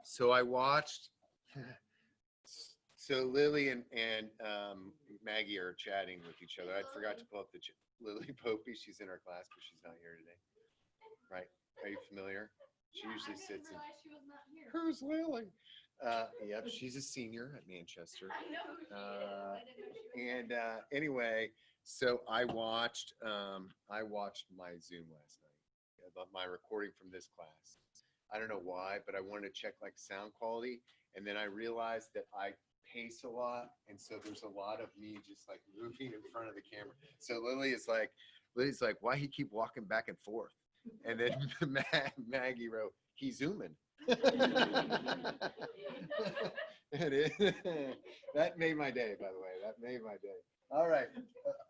So I watched. So Lily and Maggie are chatting with each other. I forgot to pull up Lily Popey. She's in our class, but she's not here today. Right? Are you familiar? She usually sits in. Who's Lily? Yep, she's a senior at Manchester. And anyway, so I watched my Zoom last night, about my recording from this class. I don't know why, but I wanted to check like sound quality, and then I realized that I pace a lot, and so there's a lot of me just like moving in front of the camera. So Lily's like, why he keep walking back and forth? And then Maggie wrote, he's zooming. It is. That made my day, by the way. That made my day. All right.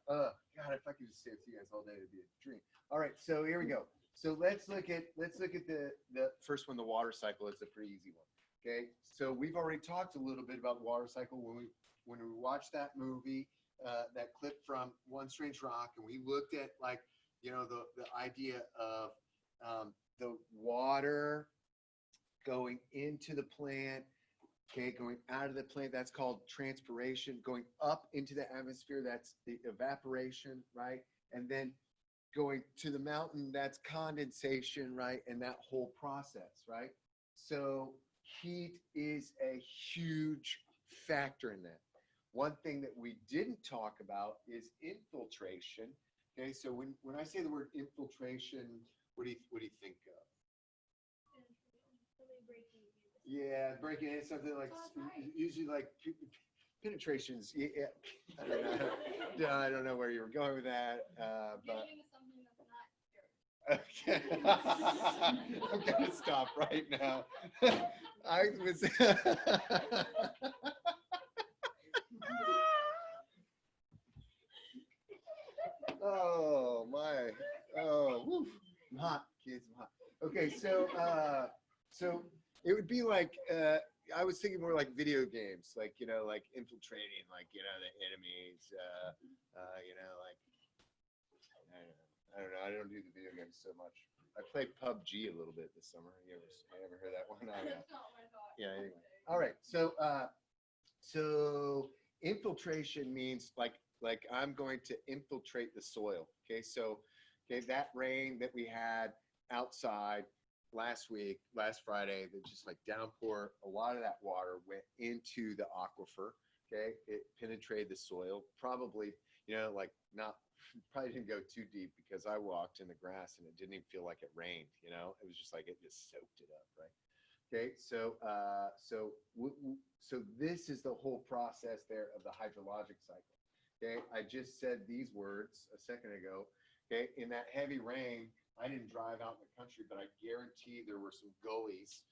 God, if I could just stay with you guys all day, it'd be a dream. All right, so here we go. So let's look at the first one, the water cycle. It's a pretty easy one. Okay, so we've already talked a little bit about the water cycle when we watched that movie, that clip from One Strange Rock, and we looked at like, you know, the idea of the water going into the plant, okay, going out of the plant, that's called transpiration. Going up into the atmosphere, that's the evaporation, right? And then going to the mountain, that's condensation, right? And that whole process, right? So heat is a huge factor in that. One thing that we didn't talk about is infiltration. Okay, so when I say the word infiltration, what do you think of? Yeah, breaking in, something like usually like penetrations. Yeah, I don't know where you were going with that, but. Okay. I'm gonna stop right now. I was. Oh my! Oh, woof. I'm hot, kids. I'm hot. Okay, so it would be like I was thinking more like video games, like like infiltrating, like the enemies, you know, like I don't know. I don't do the video games so much. I played PUBG a little bit this summer. You ever heard that one? Yeah. Anyway. All right. So infiltration means like I'm going to infiltrate the soil. Okay. So that rain that we had outside last Friday, that just like downpour, a lot of that water went into the aquifer. Okay. It penetrated the soil. Probably, probably didn't go too deep because I walked in the grass and it didn't even feel like it rained. It was just like it just soaked it up, right? Okay, so this is the whole process there of the hydrologic cycle. Okay, I just said these words a second ago. Okay, in that heavy rain, I didn't drive out in the country, but I guarantee there were some gullies.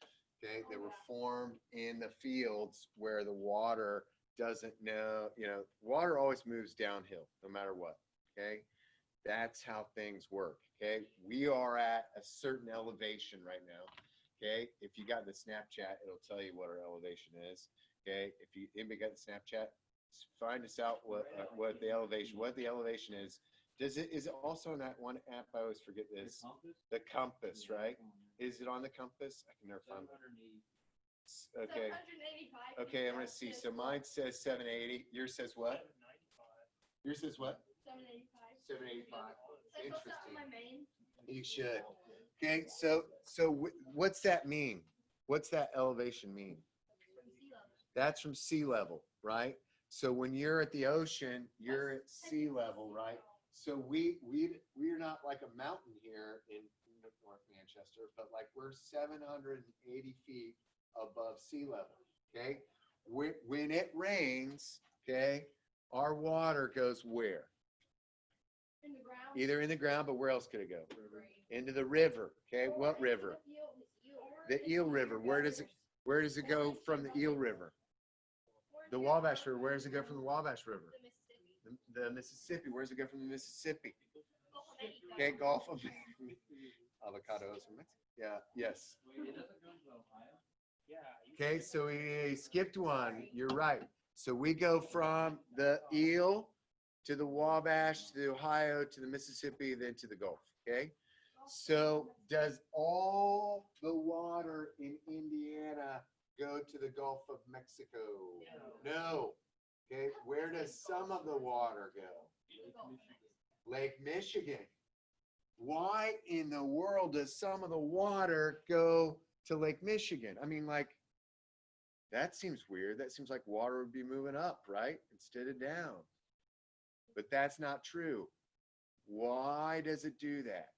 Okay, that were formed in the fields where the water doesn't know. Water always moves downhill, no matter what. Okay, that's how things work. Okay, we are at a certain elevation right now. Okay, if you got the Snapchat, it'll tell you what our elevation is. Okay, if anybody got the Snapchat, find us out what the elevation is. Is it also in that one app? I always forget this. The compass, right? Is it on the compass? I can never find it. Okay. Okay, I'm gonna see. So mine says 780. Yours says what? Yours says what? 785. Interesting. You should. Okay, so what's that mean? What's that elevation mean? That's from sea level, right? So when you're at the ocean, you're at sea level, right? So we're not like a mountain here in North Manchester, but like we're 780 feet above sea level. Okay, when it rains, okay, our water goes where? In the ground. Either in the ground, but where else could it go? Into the river. Okay, what river? The Eel River. Where does it go from the Eel River? The Wabash River. Where does it go from the Wabash River? The Mississippi. Where does it go from the Mississippi? Okay, Gulf of avocados. Yeah. Yes. Okay, so we skipped one. You're right. So we go from the Eel to the Wabash, to the Ohio, to the Mississippi, then to the Gulf. Okay, So does all the water in Indiana go to the Gulf of Mexico? No. Okay, where does some of the water go? Lake Michigan. Why in the world does some of the water go to Lake Michigan? I mean, like, that seems weird. That seems like water would be moving up, right? Instead of down. But that's not true. Why does it do that?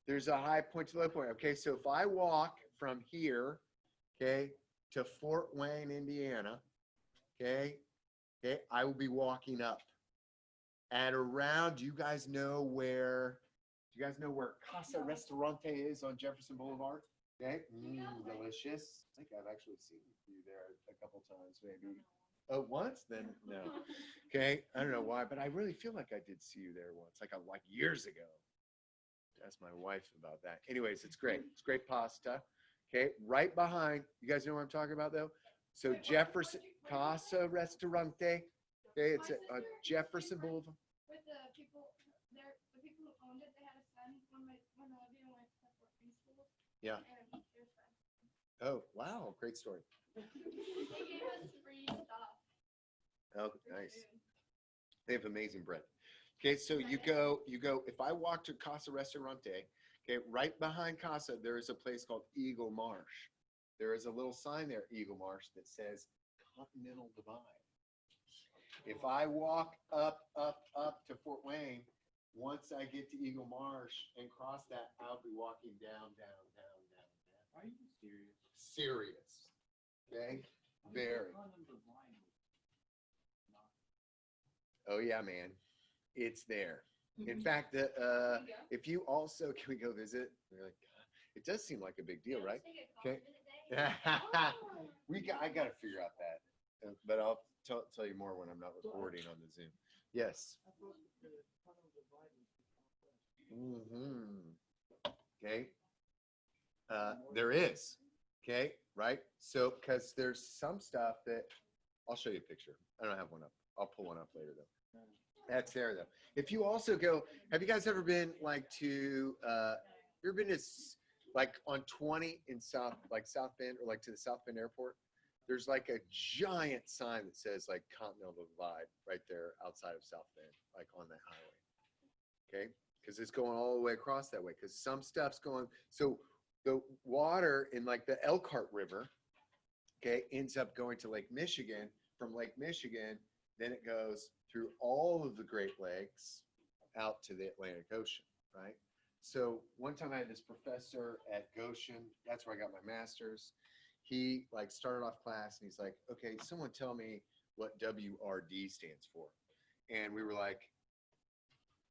There's a high point to low point. Okay, so if I walk from here, okay, to Fort Wayne, Indiana, okay, I will be walking up. At around, do you guys know where Casa Restaurante is on Jefferson Boulevard? Okay, delicious. I think I've actually seen you there a couple times, maybe. Oh, once? Then no. Okay, I don't know why, but I really feel like I did see you there once, like years ago. Ask my wife about that. Anyways, it's great. It's great pasta. Okay, right behind. You guys know what I'm talking about, though. So Jefferson Casa Restaurante. Okay, it's at Jefferson Boulevard. With the people who owned it, they had a son when Olivia went to working school. Yeah. And their son. Oh, wow, great story. They gave us free stuff. Oh, nice. They have amazing bread. Okay, so you go, if I walk to Casa Restaurante, okay, right behind Casa, there is a place called Eagle Marsh. There is a little sign there, Eagle Marsh, that says Continental Divide. If I walk up to Fort Wayne, once I get to Eagle Marsh and cross that, I'll be walking down. Are you serious? Serious. Okay? Very. Oh yeah, man. It's there. In fact, if you also, can we go visit? We're like, God, it does seem like a big deal, right? Okay. I got to figure out that, but I'll tell you more when I'm not recording on the Zoom. Yes. Okay. There is. Okay. Right. So, because there's some stuff that I'll show you a picture. I don't have one up. I'll pull one up later though. That's there though. If you also go, have you guys ever been like to, you ever been to like on 20 in South Bend or like to the South Bend Airport? There's like a giant sign that says like Continental Divide right there outside of South Bend, like on that highway. Okay, because it's going all the way across that way. Because some stuff's going. So the water in like the Elkhart River, okay, ends up going to Lake Michigan. From Lake Michigan, then it goes through all of the Great Lakes out to the Atlantic Ocean, right? So one time I had this professor at Goshen, that's where I got my master's. He like started off class and he's like, okay, someone tell me what WRD stands for. And we were like,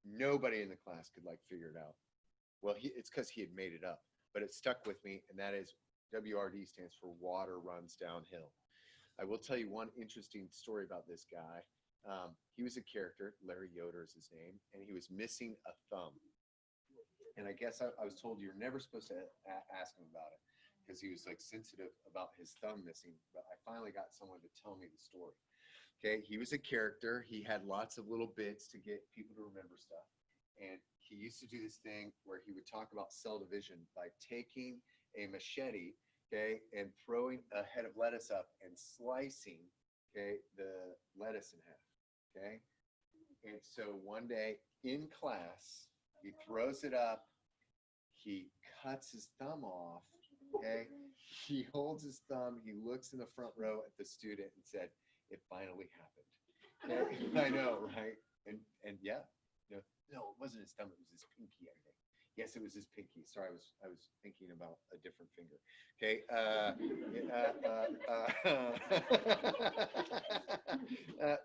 nobody in the class could like figure it out. Well, it's because he had made it up, but it stuck with me. And that is WRD stands for water runs downhill. I will tell you one interesting story about this guy. He was a character, Larry Yoder is his name, and he was missing a thumb. And I guess I was told you're never supposed to ask him about it because he was like sensitive about his thumb missing. But I finally got someone to tell me the story. Okay, he was a character. He had lots of little bits to get people to remember stuff. And he used to do this thing where he would talk about cell division by taking a machete, okay, and throwing a head of lettuce up and slicing, okay, the lettuce in half, okay? And so one day in class, he throws it up, he cuts his thumb off, okay? He holds his thumb, he looks in the front row at the student and said, it finally happened. Okay? I know, right? And yeah, no, it wasn't his thumb, it was his pinky, I think. Yes, it was his pinky. Sorry, I was thinking about a different finger. Okay.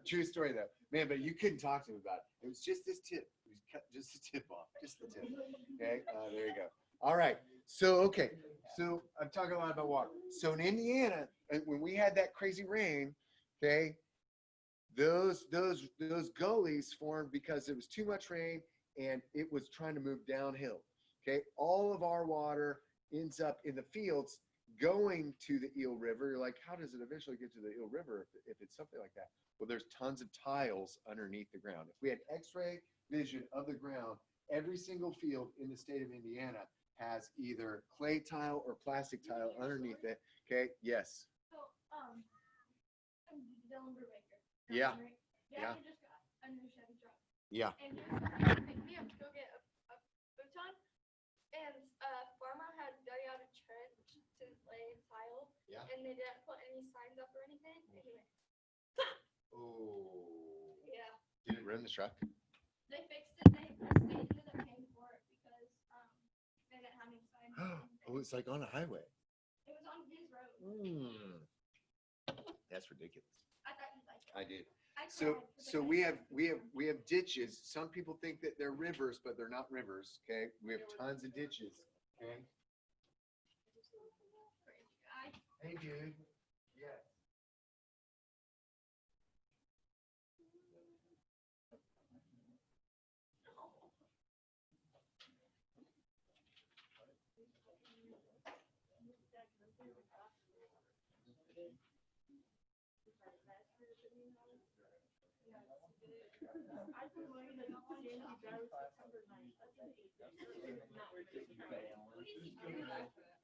True story though, man. But you couldn't talk to him about it. It was just this tip. It was cut just the tip off, just the tip. Okay. There you go. All right. So okay. So I'm talking a lot about water. So in Indiana, when we had that crazy rain, okay, those gullies formed because it was too much rain. And it was trying to move downhill. Okay, all of our water ends up in the fields going to the Eel River, you're like, how does it eventually get to the Eel River if it's something like that? Well, there's tons of tiles underneath the ground. If we had X-ray vision of the ground, every single field in the state of Indiana has either clay tile or plastic tile underneath it. Okay, yes. So, I'm Dylan Brubaker. Yeah. Right? Yeah. I just got a new Chevy truck. Yeah. And he was pick me up to go get a futon. And farmer had dug out a trench to lay tile. Yeah. And they didn't put any signs up or anything. And he went, Oh. yeah. Did it ruin the truck? They fixed it. They ended up paying for it because they didn't have any signs. or anything. Oh, it's like on a highway. It was on his road. That's ridiculous. I thought you'd like it. I did. I So, cried 'cause I so couldn't we have ditches. Some people think that they're rivers, but they're not rivers. Okay, we have tons of ditches. Okay. I Hey, dude. Yes.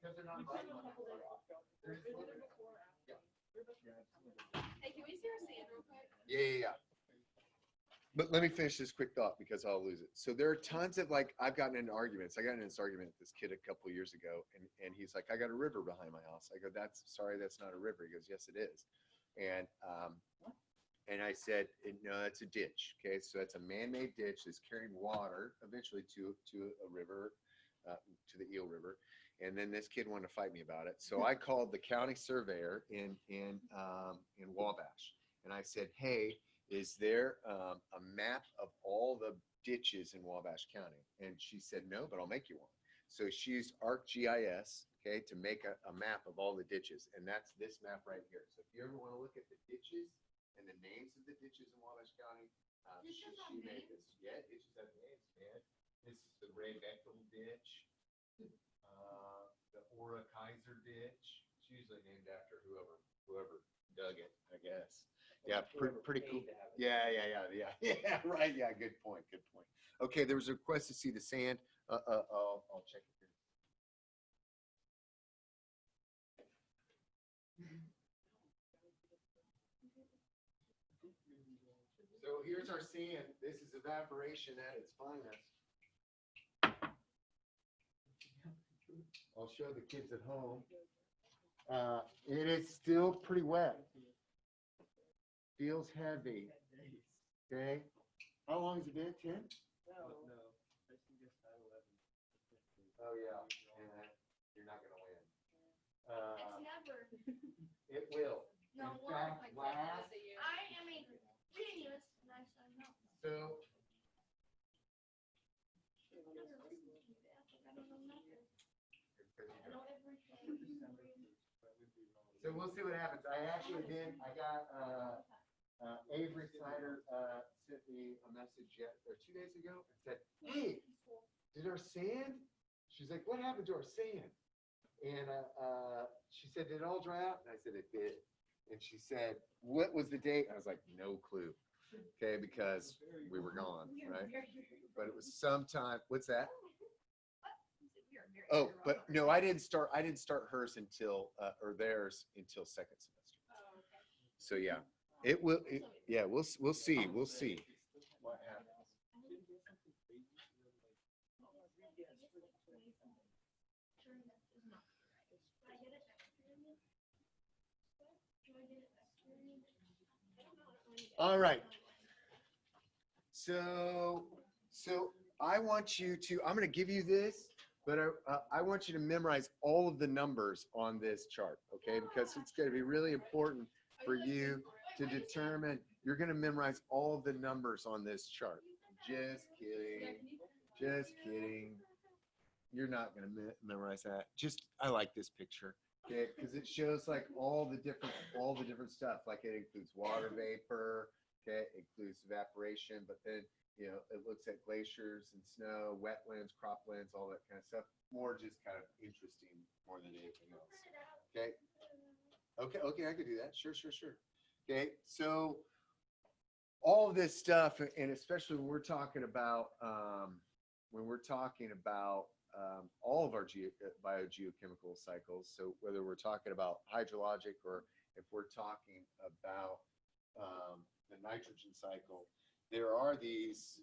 Because they're not right. Hey, can we see our sand real quick? Yeah. But let me finish this quick thought because I'll lose it. So there are tons of like, I've gotten into arguments. I got into this argument with this kid a couple of years ago, and he's like, I got a river behind my house. I go, that's not a river. He goes, yes, it is. And I said, no, that's a ditch. Okay, so that's a man-made ditch that's carrying water eventually to a river, to the Eel River. And then this kid wanted to fight me about it. So I called the county surveyor in Wabash, and I said, hey, is there a map of all the ditches in Wabash County? And she said, no, but I'll make you one. So she used ArcGIS, okay, to make a map of all the ditches. And that's this map right here. So if you ever want to look at the ditches and the names of the ditches in Wabash County, she made this. Yeah, ditches have names, man. This is the Ray Bechtel ditch, the Ora Kaiser ditch. It's usually named after whoever dug it, I guess. Yeah, pretty cool. Yeah, right. Yeah, good point. Okay, there was a request to see the sand. I'll check it here. So here's our sand. This is evaporation at its finest. I'll show the kids at home. It is still pretty wet. Feels heavy. Okay. How long has it been? 10? Oh yeah. And you're not gonna win. It's never. It will. No, In we're fact, like last. I mean, we didn't use nice time. No. So I know everything. So we'll see what happens. I got Avery Snyder sent me a message 2 days ago and said, hey, did our sand? She's like, what happened to our sand? And she said, did it all dry out? And I said, it did. And she said, what was the date? I was like, no clue. Okay, because we were gone, right? But it was sometime. What's that? Oh, but no, I didn't start hers until or theirs until second semester. Oh, okay. So yeah, it will. Yeah, we'll see. We'll see what happens. All right. So I want you to. I'm going to give you this. But I want you to memorize all of the numbers on this chart, okay? Because it's going to be really important for you to determine. You're going to memorize all of the numbers on this chart. Just kidding. Just kidding. You're not going to memorize that. I like this picture, okay? Because it shows like all the different stuff. Like it includes water vapor, okay? It includes evaporation, but then it looks at glaciers and snow, wetlands, croplands, all that kind of stuff. More just kind of interesting more than anything else. Okay. Okay, I could do that. Sure. Okay, so all of this stuff, and especially when we're talking about all of our biogeochemical cycles. So whether we're talking about hydrologic or if we're talking about the nitrogen cycle, there are these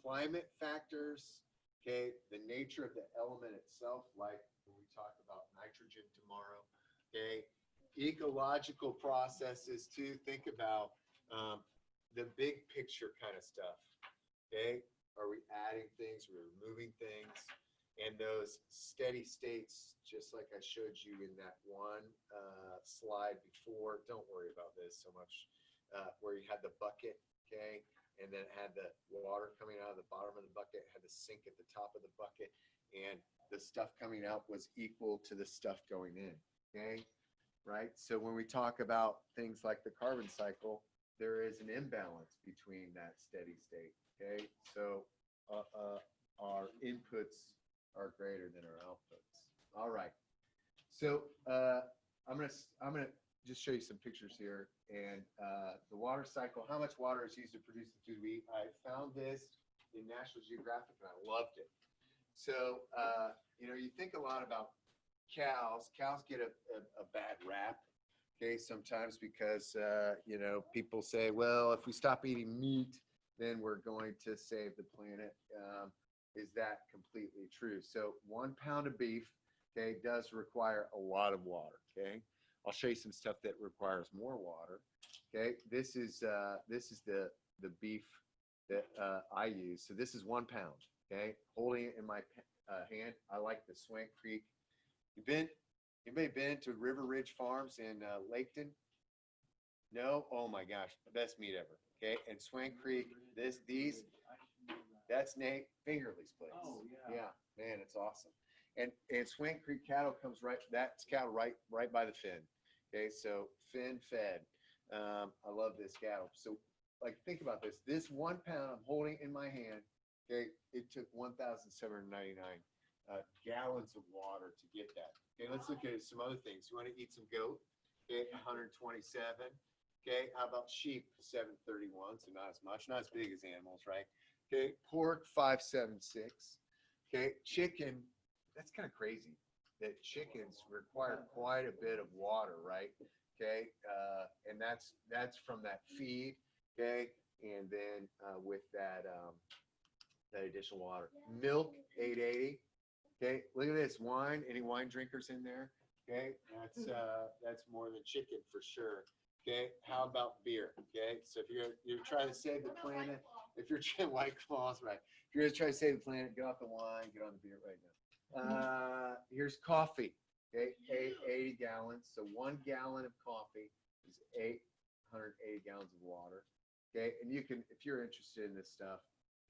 climate factors. Okay, the nature of the element itself, like when we talk about nitrogen tomorrow. Okay, ecological processes too. Think about the big picture kind of stuff. Okay, are we adding things? We're removing things, and those steady states, just like I showed you in that one slide before. Don't worry about this so much. Where you had the bucket, okay, and then it had the water coming out of the bottom of the bucket, had the sink at the top of the bucket, and the stuff coming out was equal to the stuff going in, okay, right? So when we talk about things like the carbon cycle, there is an imbalance between that steady state, okay? So our inputs are greater than our outputs. All right. So I'm gonna just show you some pictures here, and the water cycle, how much water is used to produce the food we eat. I found this in National Geographic and I loved it. So you think a lot about cows. Cows get a bad rap, okay, sometimes because people say, well, if we stop eating meat, then we're going to save the planet. Is that completely true? So 1 pound of beef, okay, does require a lot of water, okay? I'll show you some stuff that requires more water. Okay, this is the beef that I use. So this is 1 pound. Okay, holding it in my hand. I like the Swank Creek. Anybody been to River Ridge Farms in Laketon? No? Oh my gosh, the best meat ever. Okay, and Swank Creek. That's Nate Fingerly's place. Oh yeah, man, it's awesome. And Swank Creek cattle comes right. That's cattle right by the fin. Okay, so fin fed. I love this cattle. So, like, think about this. This 1 pound I'm holding in my hand. Okay, it took 1,799 gallons of water to get that. Okay, let's look at some other things. You want to eat some goat? Okay, 127. Okay, how about sheep? 731. So not as much, not as big as animals, right? Okay, pork 576. Okay, chicken. That's kind of crazy. That chickens require quite a bit of water, right? Okay, and that's from that feed, okay, and then with that additional water. Milk 880. Okay, look at this wine. Any wine drinkers in there? Okay, that's more than chicken for sure. Okay, how about beer? Okay, so if you're trying to save the planet, if you're trying White Claws, right? If you're gonna try to save the planet, get off the wine, get on the beer right now. Here's coffee. Okay, 80 gallons. So 1 gallon of coffee is 880 gallons of water. Okay, and you can, if you're interested in this stuff,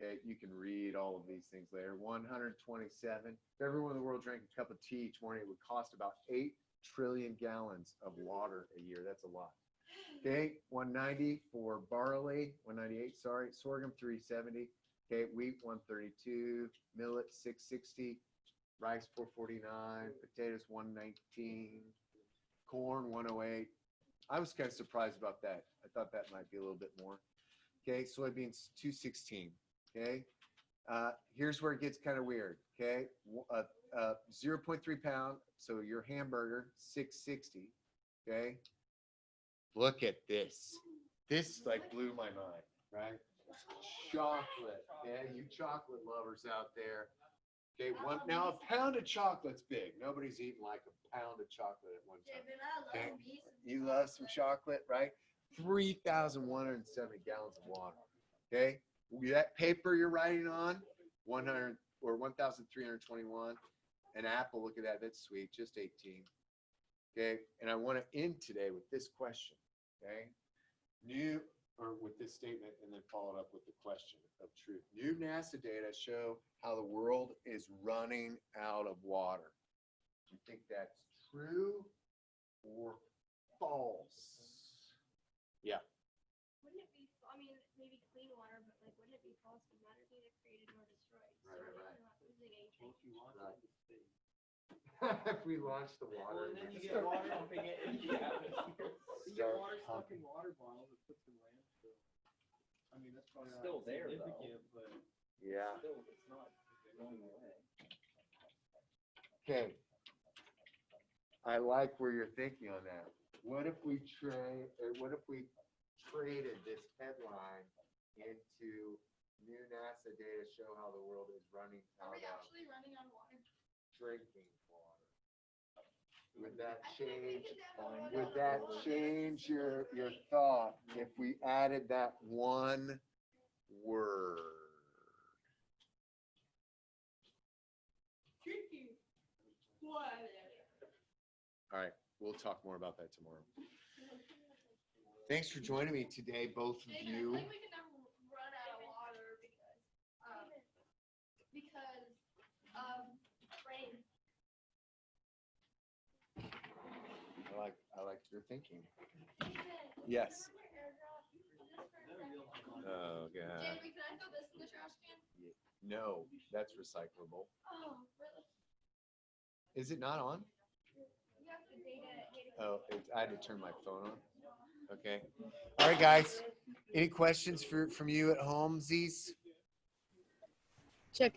okay, you can read all of these things later. 127. If everyone in the world drank a cup of tea each morning, it would cost about 8 trillion gallons of water a year. That's a lot. Okay, 190 for barley. 198. Sorry, sorghum 370. Okay, wheat 132. Millet 660. Rice 449, potatoes 119, corn 108. I was kind of surprised about that. I thought that might be a little bit more. Okay, soybeans 216. Okay, here's where it gets kind of weird. Okay, 0.3 pound. So your hamburger 660. Okay, look at this. This like blew my mind, right? Chocolate. Okay, you chocolate lovers out there. Okay, now a pound of chocolate's big. Nobody's eating like a pound of chocolate at one time. Okay, you love some chocolate, right? 3,170 gallons of water. Okay, that paper you're writing on, 100 or 1,321. An apple, look at that. That's sweet, just 18. Okay, and I want to end today with this question. Okay, with this statement, and then follow it up with the question of truth. New NASA data show how the world is running out of water. Do you think that's true or false? Yeah. Wouldn't it be, I mean, maybe clean water, but like, wouldn't it be false no matter If we launch the Well, water. and then we you just get start- water pumping it into the atmosphere. You get Start water stuck in pumping. water bottles that puts in landfill. I mean, that's probably It's not still there, though. significant, but Yeah. Still, it's not going away. Okay. I like where you're thinking on that. What if we traded this headline into new NASA data show how the world is running Are out we of actually running on water? drinking water? Would that I think we change? could never run Would out of that water. change your thought if we added that one word? Drinking water. All right, we'll talk more about that tomorrow. Thanks for joining me today, both of Jake, you. I think we can never run out of water because rain. I like your thinking. Yes. Oh, God. Jamie, can I throw this in the trash can? No, that's recyclable. Oh, really? Is it not on? You have to date it. Oh, I had to turn my phone on. Okay. All right, guys. Any questions from you at home, Z's? Check your